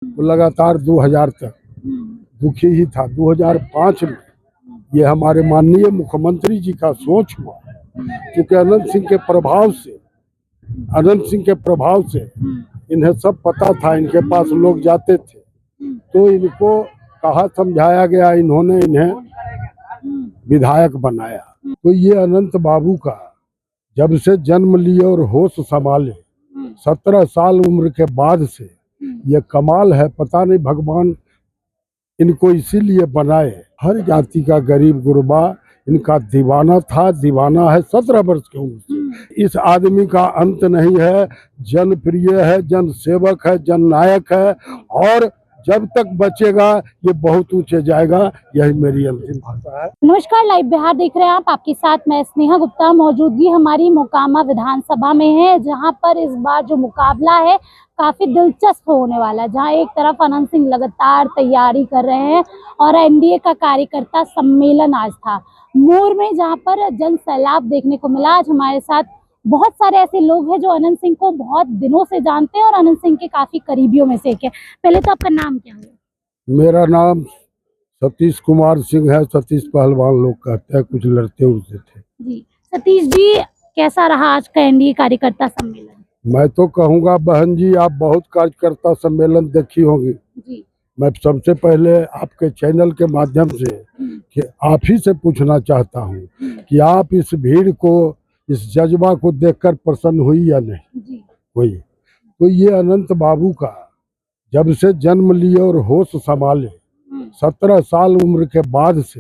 वो लगातार 2000 तक दुखी ही था। 2005 में ये हमारे माननीय मुख्यमंत्री जी का सोच हुआ, क्योंकि अनंत सिंह के प्रभाव से इन्हें सब पता था, इनके पास लोग जाते थे, तो इनको कहा समझाया गया, इन्होंने इन्हें विधायक बनाया। तो ये अनंत बाबू का जब से जन्म लिए और होश संभाले 17 साल उम्र के बाद से ये कमाल है। पता नहीं भगवान इनको इसीलिए बनाए। हर जाति का गरीब गुरबा इनका दीवाना था, दीवाना है 17 वर्ष के उम्र से। इस आदमी का अंत नहीं है, जनप्रिय है, जन सेवक है, जननायक है, और जब तक बचेगा ये बहुत ऊंचे जाएगा। यही मेरी अंतिम भाषा है। नमस्कार, लाइव बिहार देख रहे हैं आप। आपके साथ मैं स्नेहा गुप्ता। मौजूदगी हमारी मोकामा विधानसभा में है, जहां पर इस बार जो मुकाबला है काफी दिलचस्प होने वाला है। जहां एक तरफ अनंत सिंह लगातार तैयारी कर रहे हैं और एनडीए का कार्यकर्ता सम्मेलन आज था मोर में, जहां पर जन सैलाब देखने को मिला। आज हमारे साथ बहुत सारे ऐसे लोग हैं जो अनंत सिंह को बहुत दिनों से जानते हैं और अनंत सिंह के काफी करीबियों में से एक है। पहले तो आपका नाम क्या है? मेरा नाम सतीश कुमार सिंह है। सतीश पहलवान लोग कहते हैं, कुछ लड़ते उड़ते थे जी। सतीश जी, कैसा रहा आज का एनडीए कार्यकर्ता सम्मेलन? मैं तो कहूँगा बहन जी, आप बहुत कार्यकर्ता सम्मेलन देखी होंगी जी। मैं सबसे पहले आपके चैनल के माध्यम से कि आप ही से पूछना चाहता हूँ कि आप इस भीड़ को, इस जज्बा को देखकर प्रसन्न हुई या नहीं? जी। हुई। तो ये अनंत बाबू का जब से जन्म लिए और होश संभाले 17 साल उम्र के बाद से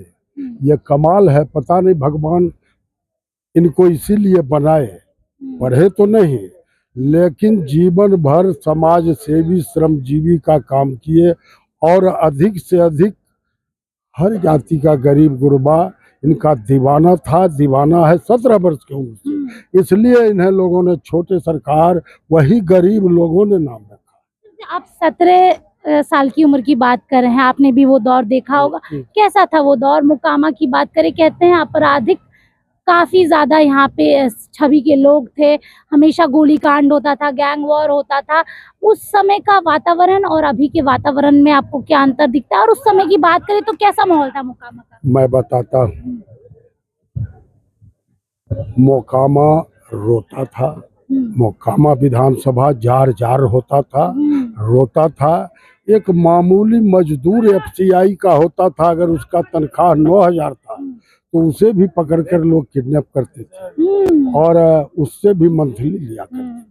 ये कमाल है। पता नहीं भगवान इनको इसीलिए बनाए। पढ़े तो नहीं, लेकिन जीवन भर समाज सेवी श्रमजीवी का काम किए और अधिक से अधिक हर जाति का गरीब गुरबा इनका दीवाना था, दीवाना है 17 वर्ष के उम्र से। इसलिए इन्हें लोगों ने छोटे सरकार, वही गरीब लोगों ने नाम रखा। आप 17 साल की उम्र की बात कर रहे हैं, आपने भी वो दौर देखा होगा। कैसा था वो दौर? मुकामा की बात करें, कहते हैं आपराधिक काफी ज्यादा यहाँ पे छवि के लोग थे, हमेशा गोलीकांड होता था, गैंग वॉर होता था। उस समय का वातावरण और अभी के वातावरण में आपको क्या अंतर दिखता है? और उस समय की बात करें तो कैसा माहौल था मुकामा का? मैं बताता हूँ। मोकामा रोता था, मोकामा विधानसभा जार जार होता था, रोता था। एक मामूली मजदूर एफसीआई का होता था, अगर उसका तनख्वाह 9000 था तो उसे भी पकड़कर लोग किडनैप करते थे और उससे भी मंथली लिया करते थे।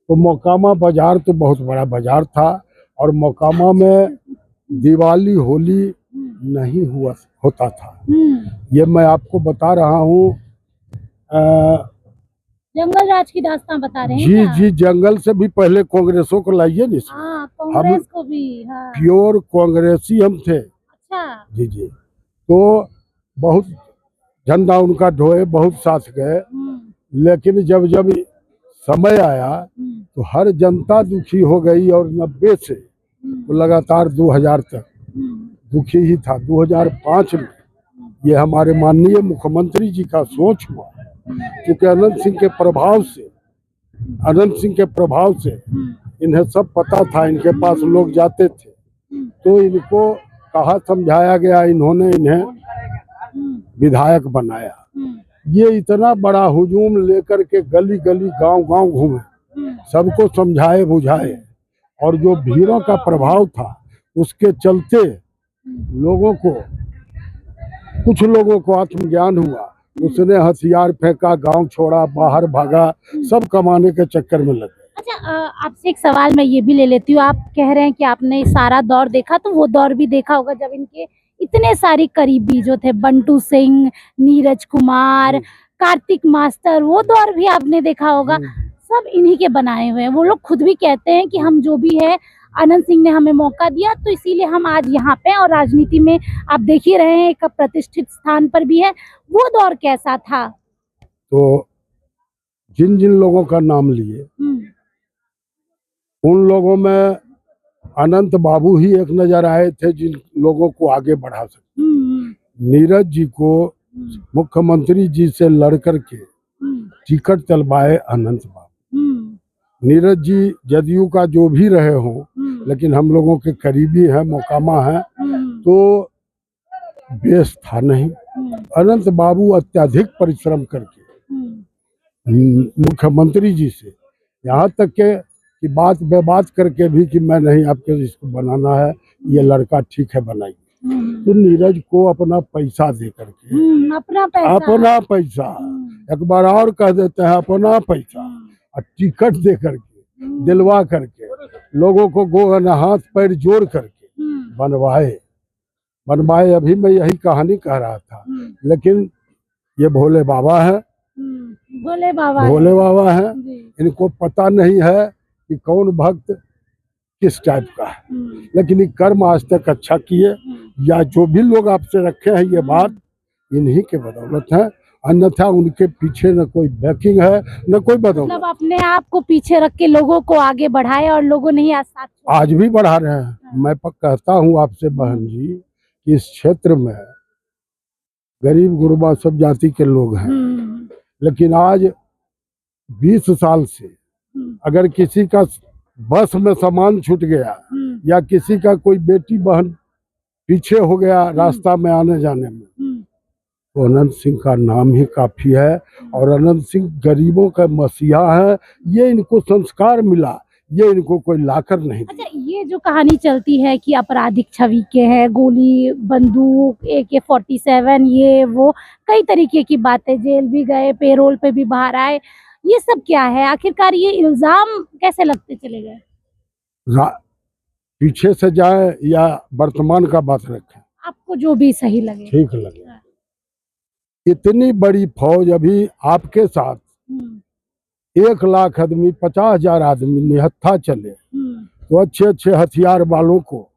तो मोकामा बाजार तो बहुत बड़ा बाजार था, और मोकामा में दिवाली होली नहीं होता था। ये मैं आपको बता रहा हूँ। जंगल राज की दास्तान बता रहे हैं जी क्या? जी, जंगल से भी पहले कांग्रेसों को लाइए नहीं। हाँ, कांग्रेस को भी। हाँ। प्योर कांग्रेसी हम थे। अच्छा। जी जी। तो बहुत झंडा उनका ढोए, बहुत साथ गए, लेकिन जब जब समय आया तो हर जनता दुखी हो गई, और 90 से तो लगातार 2000 तक दुखी ही था। 2005 में ये हमारे माननीय मुख्यमंत्री जी का सोच हुआ, क्योंकि अनंत सिंह के प्रभाव से इन्हें सब पता था, इनके पास लोग जाते थे, तो इनको कहा समझाया गया, इन्होंने इन्हें विधायक बनाया। ये इतना बड़ा हुजूम लेकर के गली गली गांव गांव घूमे, सबको समझाए बुझाए, और जो भीड़ों का प्रभाव था उसके चलते कुछ लोगों को आत्मज्ञान हुआ। उसने हथियार फेंका, गांव छोड़ा, बाहर भागा, सब कमाने के चक्कर में लगे। अच्छा, आपसे एक सवाल मैं ये भी ले लेती हूँ। आप कह रहे हैं कि आपने सारा दौर देखा, तो वो दौर भी देखा होगा जब इनके इतने सारे करीबी जो थे, बंटू सिंह, नीरज कुमार, कार्तिक मास्टर, वो दौर भी आपने देखा होगा। सब इन्हीं के बनाए हुए हैं। वो लोग खुद भी कहते हैं कि हम जो भी है, अनंत सिंह ने हमें मौका दिया, तो इसीलिए हम आज यहाँ पे, और राजनीति में आप देख ही रहे हैं एक प्रतिष्ठित स्थान पर भी है। वो दौर कैसा था? तो जिन जिन लोगों का नाम लिए, उन लोगों में अनंत बाबू ही एक नजर आए थे जिन लोगों को आगे बढ़ा सकते। नीरज जी को मुख्यमंत्री जी से लड़ करके टिकट चलवाए अनंत बाबू। नीरज जी जदयू का जो भी रहे हों, लेकिन हम लोगों के करीबी है, मोकामा है, तो बेस था नहीं। अनंत बाबू अत्यधिक परिश्रम करके मुख्यमंत्री जी से यहाँ तक के कि बात बेबात करके भी कि मैं नहीं, आपके इसको बनाना है, ये लड़का ठीक है बनाइए, तो नीरज को अपना पैसा दे करके अपना पैसा एक बार और कह देते हैं, अपना पैसा और टिकट दे करके दिलवा करके लोगों को हाथ पैर जोड़ करके बनवाए। अभी मैं यही कहानी कह रहा था, लेकिन ये भोले बाबा है, भोले बाबा है। इनको पता नहीं है कि कौन भक्त किस टाइप का है, लेकिन ये कर्म आज तक अच्छा किए, या जो भी लोग आपसे रखे हैं ये बात इन्हीं के बदौलत है, अन्यथा उनके पीछे न कोई बैकिंग है न कोई बदौलत। मतलब अपने आप को पीछे रख के लोगों को आगे बढ़ाए और लोगों ने ही आज भी बढ़ा रहे हैं। मैं कहता हूँ आपसे बहन जी कि इस क्षेत्र में गरीब गुरबा सब जाति के लोग हैं, लेकिन आज 20 साल से अगर किसी का बस में सामान छूट गया या किसी का कोई बेटी बहन पीछे हो गया रास्ता में आने जाने में, तो अनंत सिंह का नाम ही काफी है। और अनंत सिंह गरीबों का मसीहा है, ये इनको संस्कार मिला, ये इनको कोई लाकर नहीं। अच्छा, ये जो कहानी चलती है कि आपराधिक छवि के हैं, गोली बंदूक AK-47 ये वो कई तरीके की बातें, जेल भी गए, पेरोल पे भी बाहर आए, ये सब क्या है आखिरकार? ये इल्जाम कैसे लगते चले गए? पीछे से जाए या वर्तमान का बात रखें, आपको जो भी सही लगे, ठीक लगे। इतनी बड़ी फौज अभी आपके साथ 1 लाख आदमी 50,000 आदमी निहत्था चले, तो अच्छे अच्छे हथियार वालों को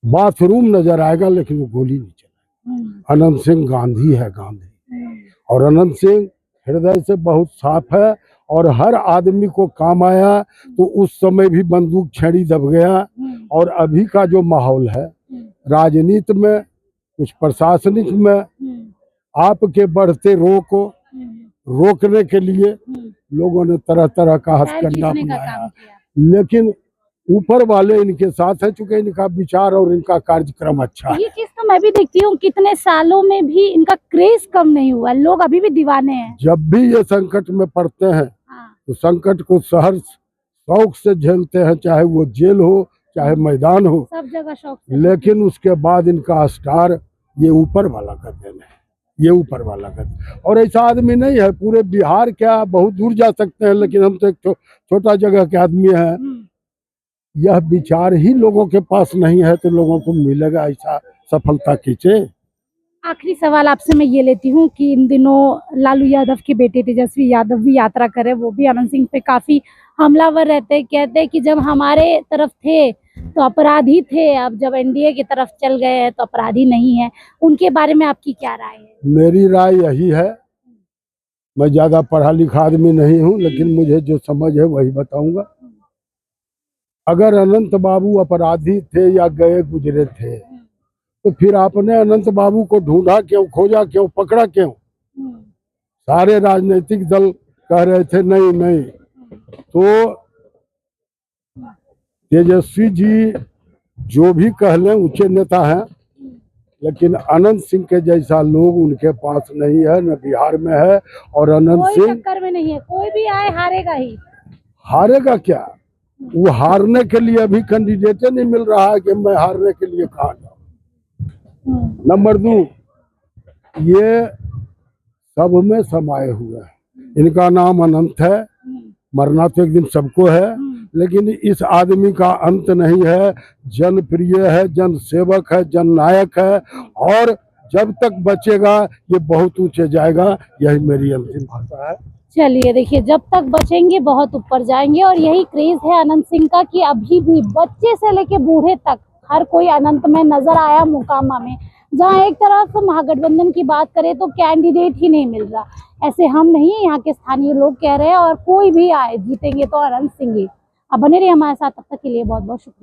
बाथरूम नजर आएगा लेकिन वो गोली नहीं चलेगी। अनंत सिंह गांधी है, गांधी। और अनंत सिंह हृदय से बहुत साफ है और हर आदमी को काम आया। तो उस समय भी बंदूक छड़ी दब गया। और अभी का जो माहौल है राजनीति में, कुछ प्रशासनिक में, आपके बढ़ते रोकने के लिए लोगों ने तरह तरह का हथकंडा अपनाया, लेकिन ऊपर वाले इनके साथ है, चूंकि इनका विचार और इनका कार्यक्रम अच्छा है। ये चीज तो मैं भी देखती हूँ, कितने सालों में भी इनका क्रेज कम नहीं हुआ, लोग अभी भी दीवाने हैं। जब भी ये संकट में पड़ते हैं तो संकट को सहर शौक से झेलते हैं, चाहे वो जेल हो चाहे मैदान हो, सब जगह शौक से। लेकिन उसके बाद इनका स्टार ये ऊपर वाला का देन है, ये ऊपर वाला का। और ऐसा आदमी नहीं है पूरे बिहार, क्या बहुत दूर जा सकते हैं, लेकिन हम तो एक छोटा जगह के आदमी हैं। यह विचार ही लोगों के पास नहीं है, तो लोगों को मिलेगा ऐसा सफलता खींचे। आखिरी सवाल आपसे मैं ये लेती हूँ कि इन दिनों लालू यादव के बेटे तेजस्वी यादव भी यात्रा करे, वो भी अनंत सिंह पे काफी हमलावर रहते हैं, कहते हैं कि जब हमारे तरफ थे तो अपराधी थे, अब जब NDA की तरफ चल गए हैं तो अपराधी नहीं है। उनके बारे में आपकी क्या राय है? मेरी राय यही है, मैं ज्यादा पढ़ा लिखा आदमी नहीं हूँ, लेकिन मुझे जो समझ है वही बताऊंगा। अगर अनंत बाबू अपराधी थे या गए गुजरे थे, तो फिर आपने अनंत बाबू को ढूंढा क्यों, खोजा क्यों, पकड़ा क्यों? सारे राजनीतिक दल कह रहे थे नहीं। तो तेजस्वी जी जो भी कह लें ऊंचे नेता हैं, लेकिन अनंत सिंह के जैसा लोग उनके पास नहीं है, न बिहार में है। और अनंत सिंह टक्कर में नहीं है, कोई भी आए हारेगा ही। हारेगा क्या? वो हारने के लिए अभी कैंडिडेट नहीं मिल रहा है कि मैं हारने के लिए कहाँ जाऊँ। नंबर 2, ये सब में समाये हुए हैं। इनका नाम अनंत है, मरना तो एक दिन सबको है, लेकिन इस आदमी का अंत नहीं है। जनप्रिय है, जन सेवक है, जन नायक है, और जब तक बचेगा ये बहुत ऊंचे जाएगा। यही मेरी अंतिम भाषा है। चलिए देखिए, जब तक बचेंगे बहुत ऊपर जाएंगे, और यही क्रेज है अनंत सिंह का कि अभी भी बच्चे से लेके बूढ़े तक हर कोई अनंत में नजर आया मोकामा में। जहां एक तरफ महागठबंधन की बात करें तो कैंडिडेट ही नहीं मिल रहा, ऐसे हम नहीं, यहाँ के स्थानीय लोग कह रहे हैं, और कोई भी आए जीतेंगे तो अनंत सिंह ही। अब बने रहिए हमारे साथ, तब तक के लिए बहुत बहुत शुक्रिया।